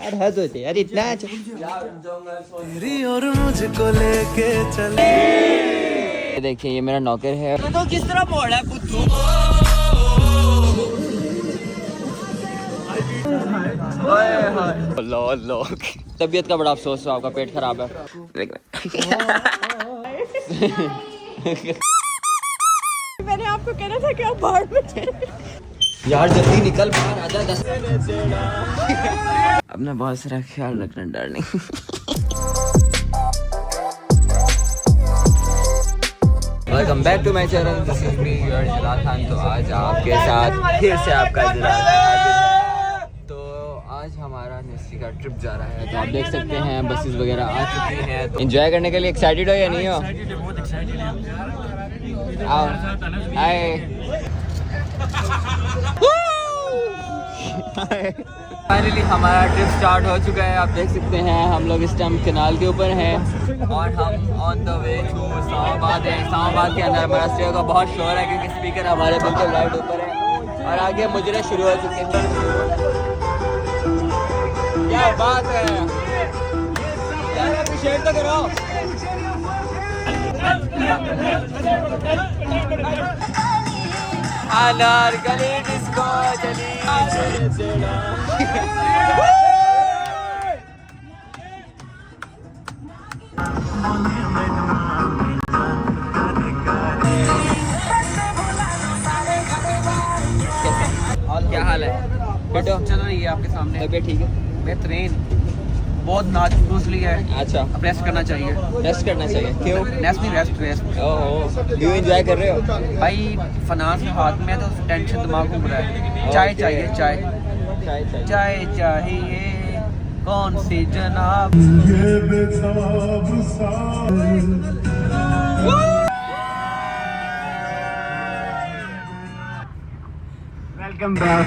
यार हद होते यार इतना और मुझको लेके चले। देखिए ये मेरा नौकर है। तो किस तरह मोड़ है बुद्धू। तबीयत का बड़ा अफसोस है, आपका पेट खराब है। मैंने आपको कहना था कि आप बाहर में यार जल्दी निकल बाहर आजा 10। अपना बहुत सारा ख्याल रखना darling. Welcome back to my channel, this is me your Jilal Khan. तो आज आपके साथ फिर से आपका जिलाल खान। तो आज हमारा नेस्टी का ट्रिप जा रहा है। तो आप देख सकते हैं बसेस वगैरह आ चुकी हैं। तो एंजॉय करने के लिए एक्साइटेड हो या नहीं हो? आओ फाइनली हमारा ट्रिप स्टार्ट हो चुका है। आप देख सकते हैं हम लोग इस टाइम कैनाल के ऊपर हैं और हम on the way to Islamabad हैं। इस्लामाबाद के अंदर हमारा स्टे का बहुत शोर है क्योंकि स्पीकर हमारे बिल्कुल राइट ऊपर है और आगे मुजरे शुरू हो चुके हैं। क्या बात है यार, अप्रिशिएट तो करो। अनारकली डिस्को चली। क्या हाल है? चल रही है आपके सामने। तबीयत ठीक है? बेहतरीन, बहुत नाच लिया है। अच्छा, अब रेस्ट करना चाहिए। रेस्ट करना चाहिए। क्यों? रेस्ट नहीं, रेस्ट। ओह, यू एंजॉय कर रहे हो? भाई फाइनेंस में हाथ में है तो टेंशन दिमाग घूम रहा है। चाय चाहिए, चाय चाहिए। कौन सी जनाब? Welcome back.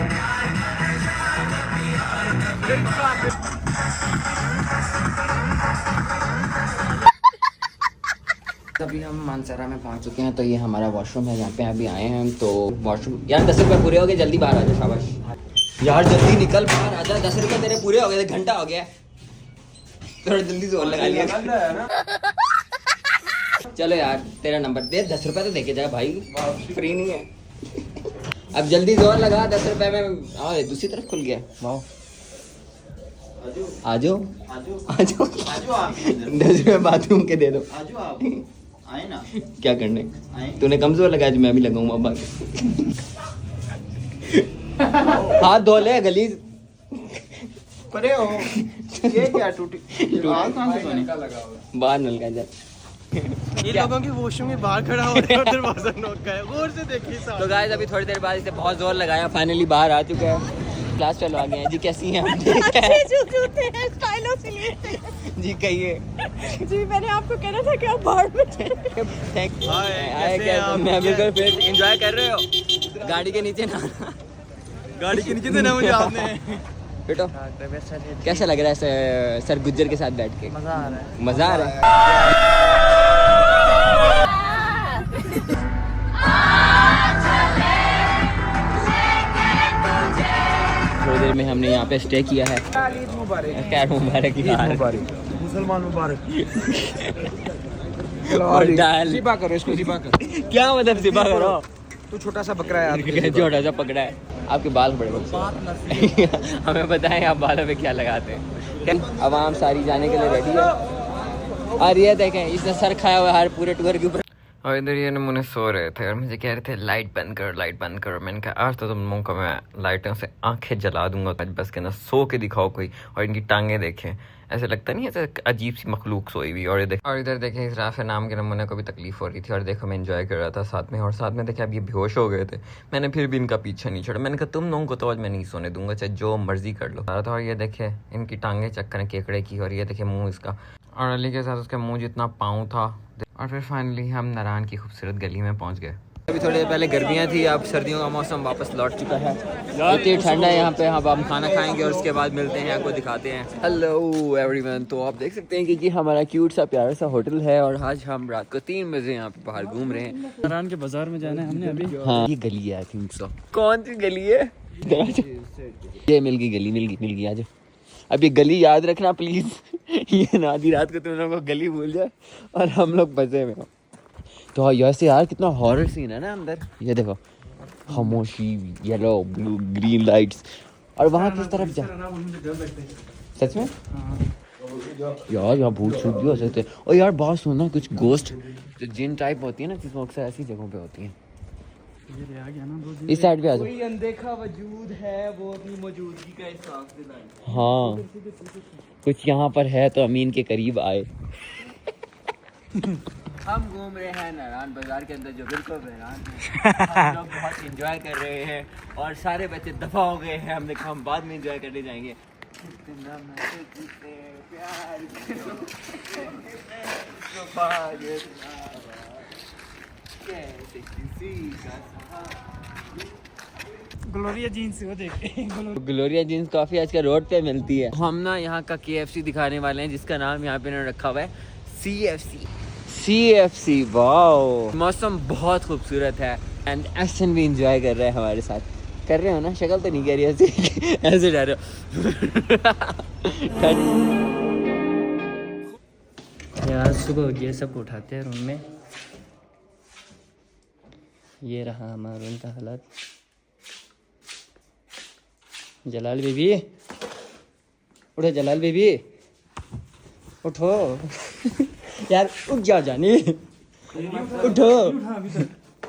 अभी हम मानसरा में पहुंच चुके हैं। तो ये हमारा वॉशरूम है, यहाँ पे अभी आए हैं। तो वॉशरूम यार 10 रुपये पूरे हो गए, जल्दी बाहर आ जा। शाबाश यार, जल्दी निकल बाहर आ जा। 10 रुपये तेरे पूरे हो गए, घंटा हो गया। थोड़ा जल्दी जोर लगा लिया। चलो यार तेरा नंबर दे, 10 रुपये तो देके जा भाई, फ्री नहीं है। अब जल्दी जोर लगा, 10 रुपये में। और दूसरी तरफ खुल गया। आ जाओ 10 रुपये बाथरूम के दे दो। आए ना, क्या करने? तूने कमजोर लगाया जो मैं भी लगाऊंगा। अब हाथ धो ले गलीज। परे हो ये क्या टूटी बाहर नलका जा। ये लोगों की वॉशरूम में बाहर खड़ा हो रहा है, दरवाजा नॉक का है। गौर से देखिए। तो गाइस अभी थोड़ी देर बाद इसे बहुत जोर लगाया, फाइनली बाहर आ चुका है। क्लास फेल आ गए हैं जी। कैसी हैं आप? जी कहिए। जी मैंने आपको कहना था कि आप बाहर में मैं बिल्कुल फिर एंजॉय कर रहे हो? गाड़ी के नीचे ना, गाड़ी के नीचे देना मुझे आपने। बेटो कैसा लग रहा है सर गुज्जर के साथ बैठ के? मजा आ रहा है। मजा आ रहा है। थोड़ी देर में हमने यहाँ पे स्टे किया है। खैर मुबारक मुसलमान मुबारक। ज़िबा करो इसको, ज़िबा करो। क्या मतलब ज़िबा करो? तू छोटा सा बकरा है यार। छोटा सा पकड़ा है। आपके बाल बड़े बड़े। हमें बताएं आप बालों पे क्या लगाते हैं। आवाम सारी जाने के लिए रेडी है। और ये देखें इसने सर खाया हुआ हर पूरे टूर के ऊपर। और इधर ये नमूने सो रहे थे और मुझे कह रहे थे लाइट बंद करो। मैंने कहा आज तो तुम लोगों को मैं लाइटों से आंखें जला दूंगा। आज बस के ना सो के दिखाओ कोई। और इनकी टांगे देखें, ऐसे लगता नहीं ऐसे अजीब सी मखलूक सोई हुई। और इधर देखें इस राफे नाम के नमूने को भी तकलीफ हो रही थी। और देखो मैं एंजॉय कर रहा था साथ में। और साथ में देखे अब ये बेहोश हो गए थे। मैंने फिर भी इनका पीछा नहीं छोड़ा। मैंने कहा तुम लोगों को तो आज मैं नहीं सोने दूंगा, चाहे जो मर्जी कर लो। और ये देखे इनकी टांगे चक्कर केकड़े की। और ये देखे मुँह इसका, और अली के साथ उसका मुँह जितना पाँव था। और फिर फाइनली हम नारायण की खूबसूरत गली में पहुंच गए। अभी थोड़ी देर पहले गर्मियाँ थी, अब सर्दियों का मौसम वापस लौट चुका है। इतनी ठंडा है यहाँ पे। अब हम खाना खाएंगे और उसके बाद मिलते हैं, आपको दिखाते हैं। हेलो एवरीवन, तो आप देख सकते हैं कि हमारा क्यूट सा प्यारा सा होटल है और आज हम रात को 3 बजे यहाँ पे बाहर घूम रहे हैं। नारायण के बाजार में जाना है हमने अभी। हाँ ये गली है, आई थिंक सो। कौन सी गली है? ये मिल गई गली, मिल गई। आ जाओ अब ये गली याद रखना प्लीज। ये ना आधी रात को तुम लोगों को गली भूल जाए और हम लोग बचे हुए हो। तो ऐसे यार कितना हॉरर सीन है ना अंदर। ये देखो खामोशी, येलो ब्लू ग्रीन लाइट्स, और वहाँ किस तरफ जा। सच में यार यहाँ भूत छूट भी हो सकते हैं। और यार बात सुनना, कुछ गोस्ट जो जिन टाइप होती है ना, जिसमें अक्सर ऐसी जगहों पे होती हैं। इस साइड पे आ जाओ। कोई अनदेखा वजूद है, वो अपनी मौजूदगी का एहसास दिलाए। हाँ कुछ यहाँ पर है तो अमीन के करीब आए। हम घूम रहे हैं नारायण बाजार के अंदर, जो बिल्कुल बहरान है। हम लोग बहुत एंजॉय कर रहे हैं और सारे बच्चे दफा हो गए हैं। हमने कहा हम बाद में एंजॉय करने जाएंगे। कितना मजे कीते प्यार कैसे किसी का ग्लोरिया जीन्स वो देख। ग्लोरिया जीन्स काफ़ी आजकल रोड पे मिलती है। हम ना यहाँ का KFC दिखाने वाले हैं, जिसका नाम यहाँ पे इन्होंने रखा हुआ है CFC। वाओ, मौसम बहुत खूबसूरत है एंड एसन भी इंजॉय कर रहे हैं हमारे साथ। कर रहे हो ना? शक्ल तो नहीं कह रही ऐसे ऐसे जा रहे हो। यार सुबह ये सब उठाते हैं रूम में। ये रहा हमारा रूम का हालत। जलाल बेबी उठो, जलाल बेबी उठो। यार उठ जाओ जानी, उठो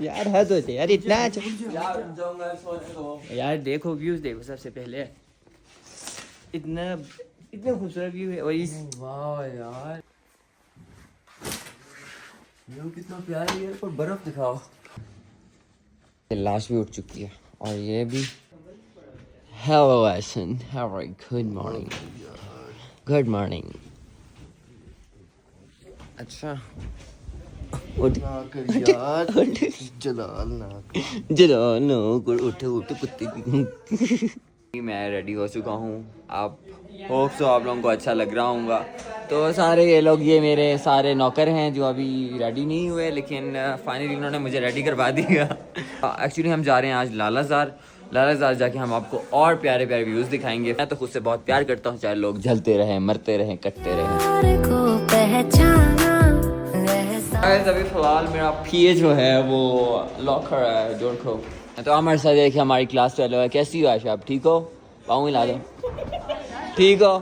यार। हद होते यार इतना। यार देखो व्यूज देखो, सबसे पहले इतना खूबसूरत व्यू है। और इस वाह यार व्यू कितना प्यारा है यार। पर बर्फ दिखाओ। लाश भी उठ चुकी है और ये भी। हेलो एसन, how are you? Good morning. Good morning. अच्छा उठ यार जलाल ना जरा नो उठ कुत्ते की। मैं रेडी हो चुका हूँ। आप होप सो आप लोगों को अच्छा लग रहा होगा। तो सारे ये लोग, ये मेरे सारे नौकर हैं जो अभी रेडी नहीं हुए, लेकिन फाइनली उन्होंने मुझे रेडी करवा दिया। एक्चुअली हम जा रहे हैं आज लालाजार जाके हम आपको और प्यारे प्यारे व्यूज़ दिखाएंगे। मैं तो खुद से बहुत प्यार करता हूँ, चाहे लोग जलते रहें, मरते रहें, कटते रहें। अभी फिलहाल मेरा PA जो है वो लॉकर है, डोंट खो। तो हमारे साथ देखिए हमारी क्लास फेलो है। कैसी हो आशा? आप ठीक हो? पाँव हिला दो। ठीक हो?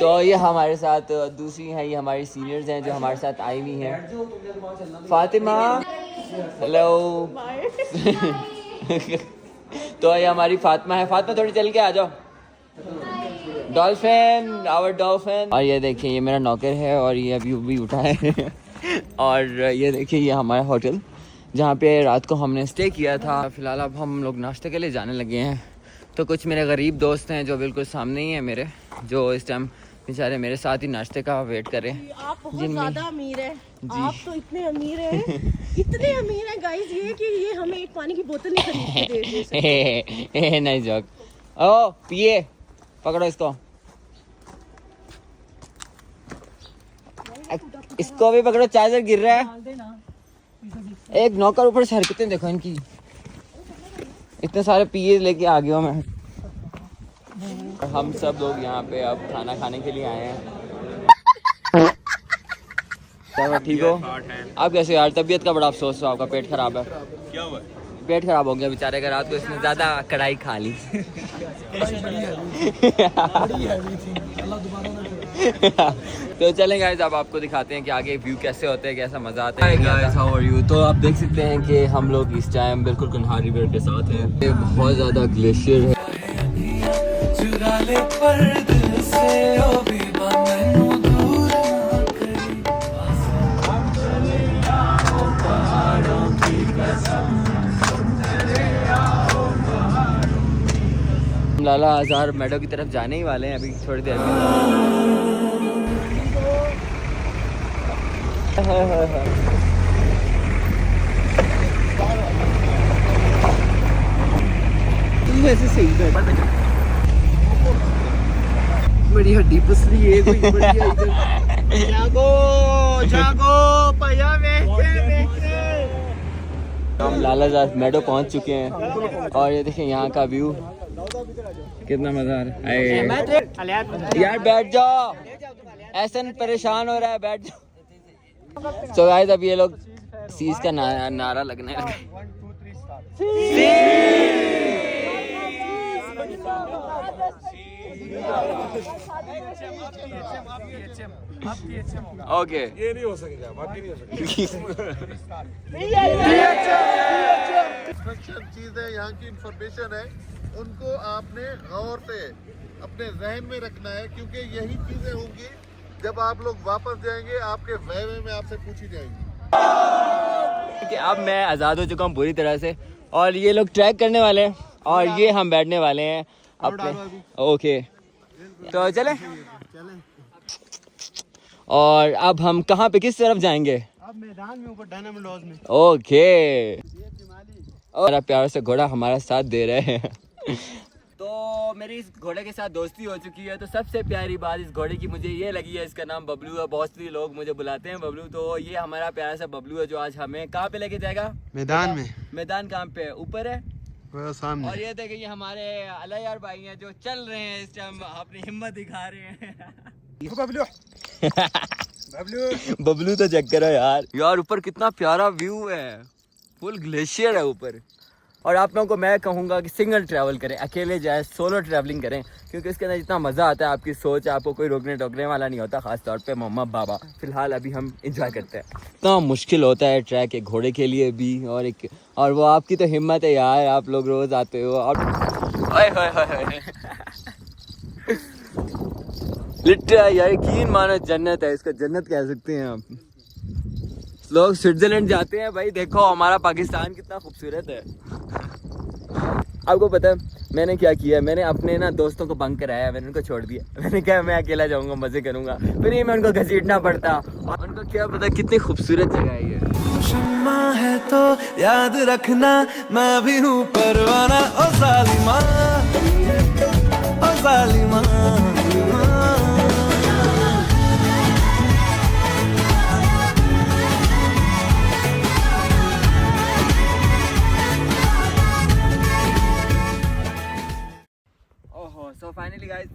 तो ये हमारे साथ दूसरी हैं, ये हमारी सीनियर्स हैं जो हमारे साथ आई हुई हैं। फातिमा, हेलो। तो ये हमारी फातिमा है। फातिमा थोड़ी चल के आ जाओ। Dolphin, our dolphin. और ये देखिए ये मेरा नौकर है और ये अभी उठा है। और ये देखिए ये हमारा होटल जहाँ पे रात को हमने स्टे किया था। फिलहाल अब हम लोग नाश्ते के लिए जाने लगे हैं। तो कुछ मेरे गरीब दोस्त हैं जो बिल्कुल सामने ही हैं मेरे, जो इस टाइम बेचारे मेरे साथ ही नाश्ते का वेट कर रहे हैं। आप बहुत ज़्यादा अमीर हैं। आप तो इतने अमीर हैं, इतने अमीर हैं गाइस, ये कि ये हमें एक पानी की बोतल नहीं खरीद के दे सकते। नहीं जोक। ओ पिए, पकड़ो इसको। इसको भी पकड़ो, चार्जर गिर रहा है। एक नौकर ऊपर से हरकतें देखो इनकी। इतने सारे PA लेके आ गया मैं। हम सब लोग यहाँ पे अब खाना खाने के लिए आए हैं। क्या ठीक हो आप? कैसे यार? तबीयत का बड़ा अफसोस है, आपका पेट खराब है। क्या हुआ? पेट खराब हो गया बेचारे का। रात को इसने ज़्यादा कढ़ाई खा ली। तो चलें गाइस, अब आपको दिखाते हैं कि आगे व्यू कैसे होते हैं, कैसा मज़ा आता है। Guys how are you? तो आप देख सकते हैं कि हम लोग इस टाइम बिल्कुल कन्हार रिवर के साथ हैं। ये बहुत ज़्यादा ग्लेशियर है। लालाजार मेडो की तरफ जाने ही वाले हैं अभी थोड़ी देर में। वैसे सही है। बड़ी हड्डी पसली है कोई। जागो भैया हम लालाजार मेडो पहुंच चुके हैं और ये देखिए यहाँ का व्यू कितना मजा आ रहा है। यार बैठ जाओ, ऐसा परेशान हो रहा है, बैठ जाओ। तो गाइस अब ये लोग सीज का नारा लगने लगे। ओके, ये नहीं हो सकेगा, बाकी नहीं हो सकेगा। चीजें यहाँ की इंफॉर्मेशन है, उनको आपने गौर से अपने जहन में रखना है, क्योंकि यही चीजें होंगी जब आप लोग वापस जाएंगे, आपके वहवे में आपसे पूछी जाएंगी। कि अब मैं आज़ाद हो चुका हूँ पूरी तरह से, और ये लोग ट्रैक करने वाले हैं और ये हम बैठने वाले हैं अपने। ओके तो चले। और अब हम कहाँ पे, किस तरफ जाएंगे? अब मैदान में ऊपर डायनामो लॉज में। ओके, और प्यार से घोड़ा हमारा साथ दे रहे हैं। तो मेरी इस घोड़े के साथ दोस्ती हो चुकी है। तो सबसे प्यारी बात इस घोड़े की मुझे ये लगी है, इसका नाम बबलू है। बहुत सी लोग मुझे बुलाते हैं बबलू। तो ये हमारा प्यारा सा बबलू है जो आज हमें कहाँ पे लेके जाएगा? मैदान में। मैदान कहाँ पे? ऊपर है सामने। और ये देखिए ये हमारे अला यार भाई हैं जो चल रहे हैं इस टाइम, अपनी हिम्मत दिखा रहे हैं। बबलू बबलू तो चेक करो यार ऊपर कितना प्यारा व्यू है, फुल ग्लेशियर है ऊपर। और आप लोगों को मैं कहूँगा कि सिंगल ट्रैवल करें, अकेले जाए, सोलो ट्रैवलिंग करें, क्योंकि इसके अंदर जितना मज़ा आता है, आपकी सोच, आपको कोई रोकने टोकने वाला नहीं होता, खास तौर पे मम्मा बाबा। फिलहाल अभी हम एंजॉय करते हैं। इतना मुश्किल होता है ट्रैक एक घोड़े के लिए भी, और वो आपकी तो हिम्मत है यार, आप लोग रोज़ आते हो। और लिटरली यार यकीन मानो जन्नत है, इसका जन्नत कह सकते हैं आप। लोग स्विट्जरलैंड जाते हैं भाई, देखो हमारा पाकिस्तान कितना खूबसूरत है। आपको पता है मैंने क्या किया? मैंने अपने ना दोस्तों को बंक कराया, मैंने उनको छोड़ दिया। मैंने कहा मैं अकेला जाऊंगा, मजे करूंगा, फिर ये मैं उनको घसीटना पड़ता। और उनको क्या पता कितनी खूबसूरत जगह है ये। शम्मा है तो याद रखना, मैं भी हूँ परवाना। ओ जालिमा, ओ जालिमा। सो फाइनली गाइस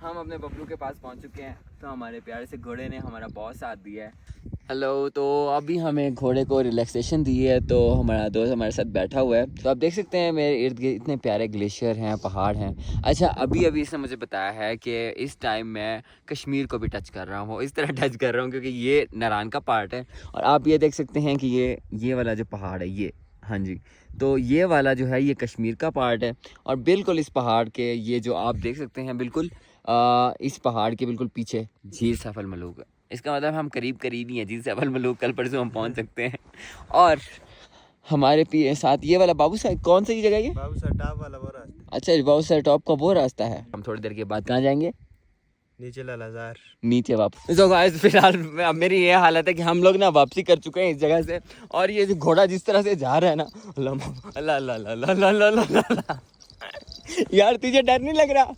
हम अपने बबलू के पास पहुंच चुके हैं। तो हमारे प्यारे से घोड़े ने हमारा बहुत साथ दिया है। हेलो, तो अभी हमें घोड़े को रिलैक्सेशन दी है, तो हमारा दोस्त हमारे साथ बैठा हुआ है। तो आप देख सकते हैं मेरे इर्द गिर्द इतने प्यारे ग्लेशियर हैं, पहाड़ हैं। अच्छा, अभी इसने मुझे बताया है कि इस टाइम मैं कश्मीर को भी टच कर रहा हूँ, इस तरह टच कर रहा हूँ क्योंकि ये नारान का पार्ट है। और आप ये देख सकते हैं कि ये वाला जो पहाड़ है ये, हाँ जी, तो ये वाला जो है ये कश्मीर का पार्ट है। और बिल्कुल इस पहाड़ के ये जो आप देख सकते हैं बिल्कुल इस पहाड़ के बिल्कुल पीछे झील सफल मलूक है। इसका मतलब हम करीब ही हैं झील सफल मलूक, कल परसों हम पहुंच सकते हैं। और हमारे साथ ये वाला बाबू साहब, कौन सी जगह है ये? बाबू सर टॉप वाला वो रास्ता। अच्छा, बाबू सर टॉप का वो रास्ता है। हम थोड़ी देर के बाद कहाँ जाएंगे? नीचे लालाजार, नीचे वापस। तो गाइस फिलहाल अब मेरी ये हालत है कि हम लोग ना वापसी कर चुके हैं इस जगह से। और ये जो घोड़ा जिस तरह से जा रहा है ना, अल्लाह अल्लाह अल्लाह अल्लाह अल्लाह अल्लाह, यार तुझे डर नहीं लग रहा?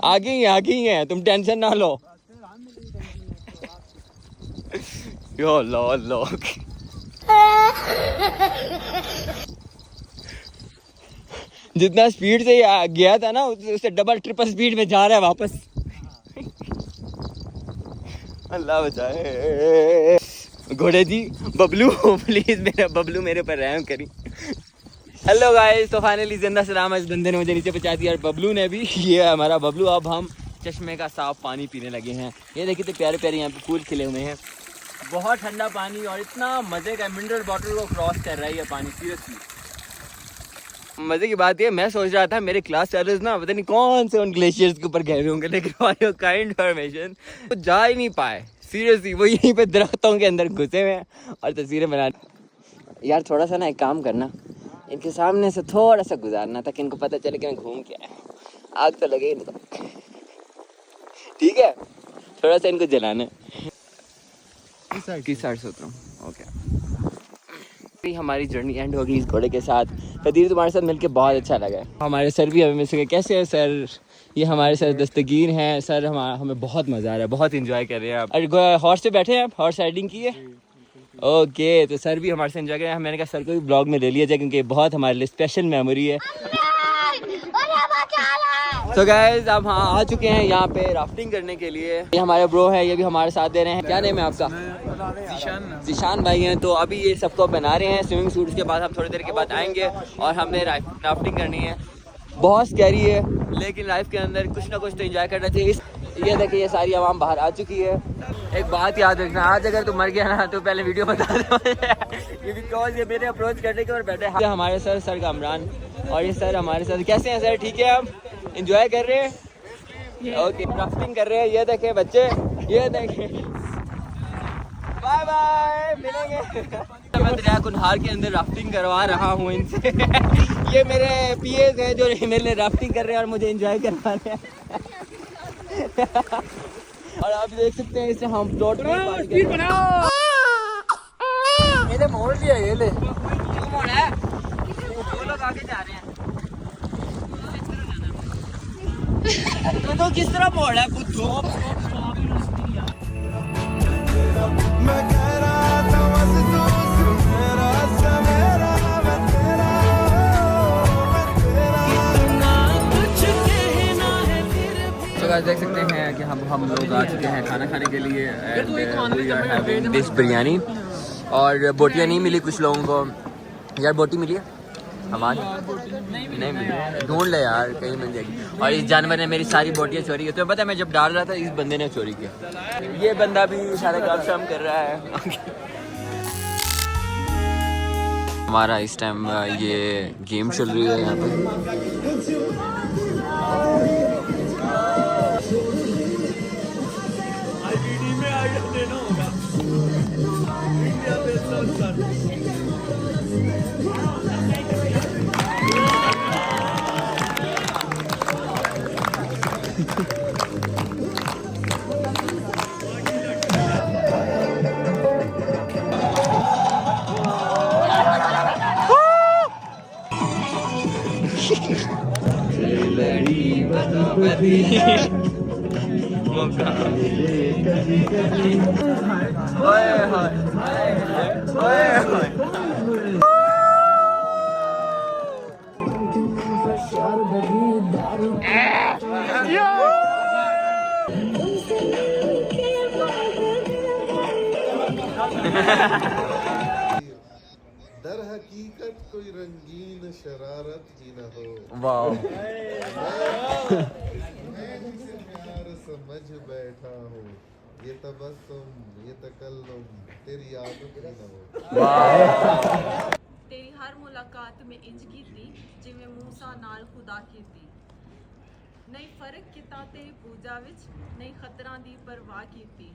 आगे ही है, तुम टेंशन ना लो। यो लो जितना स्पीड से गया था ना उससे डबल ट्रिपल स्पीड में जा रहा है वापस। अल्लाह बचाए। घोड़े जी, बबलू प्लीज मेरा बबलू मेरे पर रहम करी। हेलो गाइस, तो फाइनली जिंदा सलाम इस बंदे ने मुझे नीचे पहुंचा दिया और बबलू ने भी। ये है हमारा बबलू। अब हम चश्मे का साफ पानी पीने लगे हैं। ये देखिए तो प्यारे प्यारे यहाँ पे फूल खिले हुए हैं, बहुत ठंडा पानी और इतना मज़े का, मिनरल बॉटल को क्रॉस कर रहा है ये पानी। सीरियसली मज़े की बात ये, मैं सोच रहा था मेरे क्लास टीचर्स ना पता नहीं कौन से उन ग्लेशियर्स के ऊपर गए हुए होंगे, लेकिन वाई काइंड इन्फॉर्मेशन वो जा ही नहीं पाए। सीरियसली वो यहीं पे दरख्तों के अंदर घुसे हुए हैं और तस्वीरें बना। यार थोड़ा सा ना एक काम करना, इनके सामने से थोड़ा सा गुजारना ताकि इनको पता चले कि मैं घूम के आया हूँ। आग तो लगे इनको, ठीक है? थोड़ा सा इनको जलाना है। किस साइड से उतरूं? ओके, हमारी जर्नी एंड हो गई इस घोड़े के साथ। कदीर तुम्हारे साथ मिलके बहुत अच्छा लगा। हमारे सर भी हमें मिल सके। कैसे है सर? ये हमारे सर दस्तगीर हैं सर। हमें बहुत मज़ा आ रहा है, बहुत इंजॉय कर रहे हैं आप। और हॉर्स पे बैठे हैं आप? हॉर्स राइडिंग की है? ओके, तो सर भी हमारे से एंजॉय करें। मैंने कहा सर को भी ब्लॉग में ले लिया जाए क्योंकि बहुत हमारे लिए स्पेशल मेमोरी है। तो गाइस अब हाँ आ चुके हैं यहाँ पे राफ्टिंग करने के लिए। ये हमारे ब्रो है, ये भी हमारे साथ दे रहे हैं। क्या नेम है आपका? जिशान भाई हैं। तो अभी ये सबको बना रहे हैं स्विमिंग सूट्स के बाद हम थोड़ी देर के बाद आएंगे और हमने राफ्टिंग करनी है। बहुत स्कैरी है लेकिन लाइफ के अंदर कुछ ना कुछ तो एंजॉय करना चाहिए। ये देखिए ये सारी आवाम बाहर आ चुकी है। एक बात याद रखना, आज अगर तू मर गया ना तो पहले वीडियो बता दो बिकॉज ये मेरे अप्रोच करने के और बैठे हैं हमारे सर कामरान और ये सर हमारे साथ। कैसे हैं सर? ठीक है, हम एंजॉय कर रहे हैं। ओके, राफ्टिंग कर रहे हैं। ये देखें बच्चे, ये देखें। बाय बाय, मिलेंगे। मैं दरिया कुनहार के अंदर राफ्टिंग करवा रहा हूँ इनसे ये मेरे पीएस हैं जो मेरे लिए राफ्टिंग कर रहे हैं और मुझे एंजॉय करवा रहे हैं और आप देख सकते हैं इसे हम फ्लोट बनाओ। ये मोड़ दिया, ये ले मोड़ है। वो लोग आगे जा रहे हैं तो किस तरह मोड़ है कुछ मैं कह रहा था बस तू सुन मेरा सवेरा, मैं तेरा, मैं तेरा। कुछ कहना है फिर भी। तो गाइस देख सकते हैं कि हम लोग आ चुके हैं खाना खाने के लिए। डिश बिरयानी और बोटियाँ नहीं मिली कुछ लोगों को। यार बोटी मिली है हमारी? नहीं मिली, ढूंढ ले यार कहीं मिल जाएगी। और इस जानवर ने मेरी सारी बोटियाँ चोरी की। तो पता है मैं जब डाल रहा था इस बंदे ने चोरी किया। ये बंदा भी सारा काम शाम कर रहा है हमारा इस टाइम ये गेम चल रही है यहाँ पे। दर हकीकत कोई रंगीन शरारत ही न हो। वाह, मैं जिसे प्यार समझ बैठा हूँ, ये तबस्सुम, ये तकल्लुम तेरी आदत ही न हो। तेरी हर मुलाकात में इंज कीती जिवें मूसा नाल खुदा कीती। नहीं फर्क किता तेरी पूजा विच, नहीं खतरां दी परवाह कीती।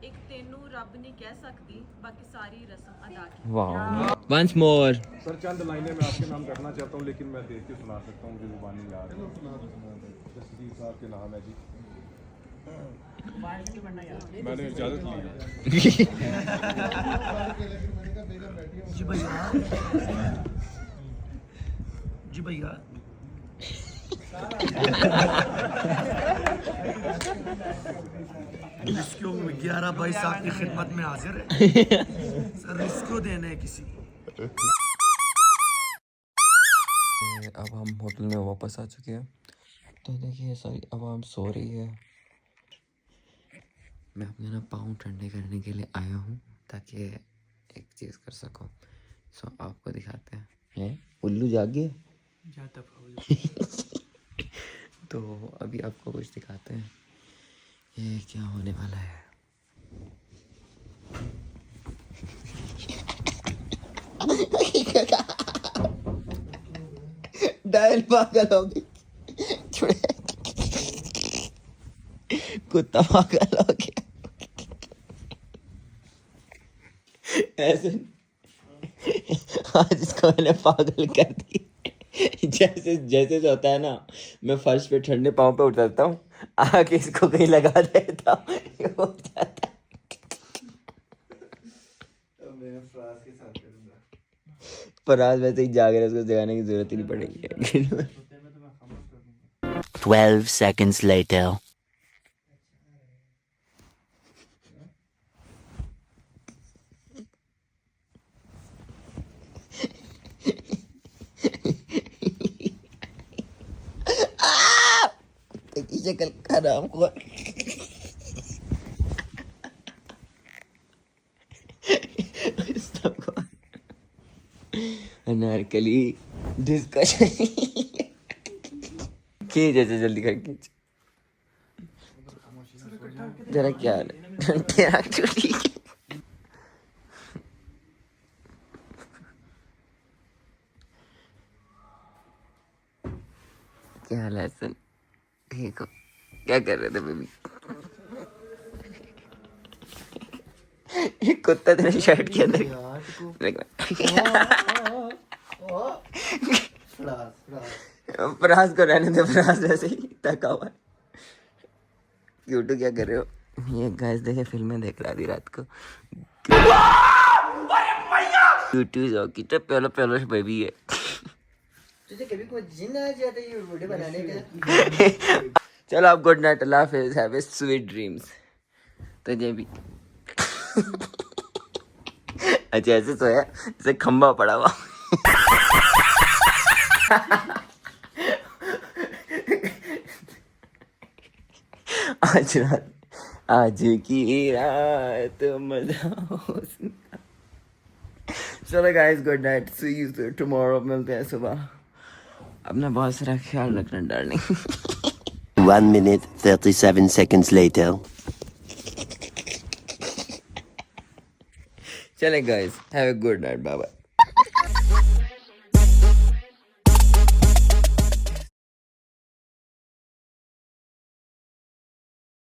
एक तेनू रब नहीं कह सकती, बाकी सारी रस्म अदा की। वाह। Once more. सर चंद लाइनें मैं आपके नाम करना चाहता हूँ लेकिन मैं देख के सुना सकता हूँ, मुझे जुबानी याद है। जसवीर साहब के नाम है जी, मैंने इजाज़त ली है। जी भैया, जी भैया। रिस्क्यों 11-22 साल की खिदमत में हाजिर है सर। रिस्क्यों देने हैं किसी। अब हम होटल में वापस आ चुके हैं। तो देखिए सारी आवाम सो रही है। मैं अपने ना पाँव ठंडे करने के लिए आया हूँ ताकि एक चीज़ कर सकूँ। सो आपको दिखाते हैं। उल्लू जाग गए तो अभी आपको कुछ दिखाते हैं ये क्या होने वाला है। डायल पागल हो गई, कुत्ता पागल हो गया ऐसे। आज इसको मैंने पागल कर दी। जैसे जैसे से होता है ना, मैं फर्श पे ठंडे पाँव पे उतरता हूँ, आके इसको कहीं लगा देता हूँ, ये हो जाता है। फराज वैसे ही जाग रहा है, उसको जगाने की जरूरत ही नहीं पड़ेगी। 12 seconds later. शक्ल हराम खोर। अनारकली डिस्कशन। खींच ऐसे जल्दी कर खींच जरा। क्या हाल है तेरा? ठीक है। क्या हाल है सन? ठीक हो? क्या कर रहे थे बेबी? एक कुत्ता तेरे शर्ट के अंदर। फराज को रहने दे, फराज वैसे ही थका हुआ है। क्यूटू क्या कर रहे हो? ये गाइस देखे फिल्में देख रहा थी रात को। क्यूटू जो की तो पहले पहले बेबी है। तुझे कभी कोई जिन आ जाता है ये वीडियो बनाने का? चलो आप good night, Allah Hafiz, have a sweet dreams. तुझे भी। अच्छा ऐसे सोया जैसे खंबा पड़ा हुआ। आज की रात मजा हो। चलो guys good night, see you tomorrow, मिलते हैं सुबह। अपना बहुत सारा ख्याल रखना डार्लिंग। 1 minute 37 seconds later. चले guys, have a good night, bye bye.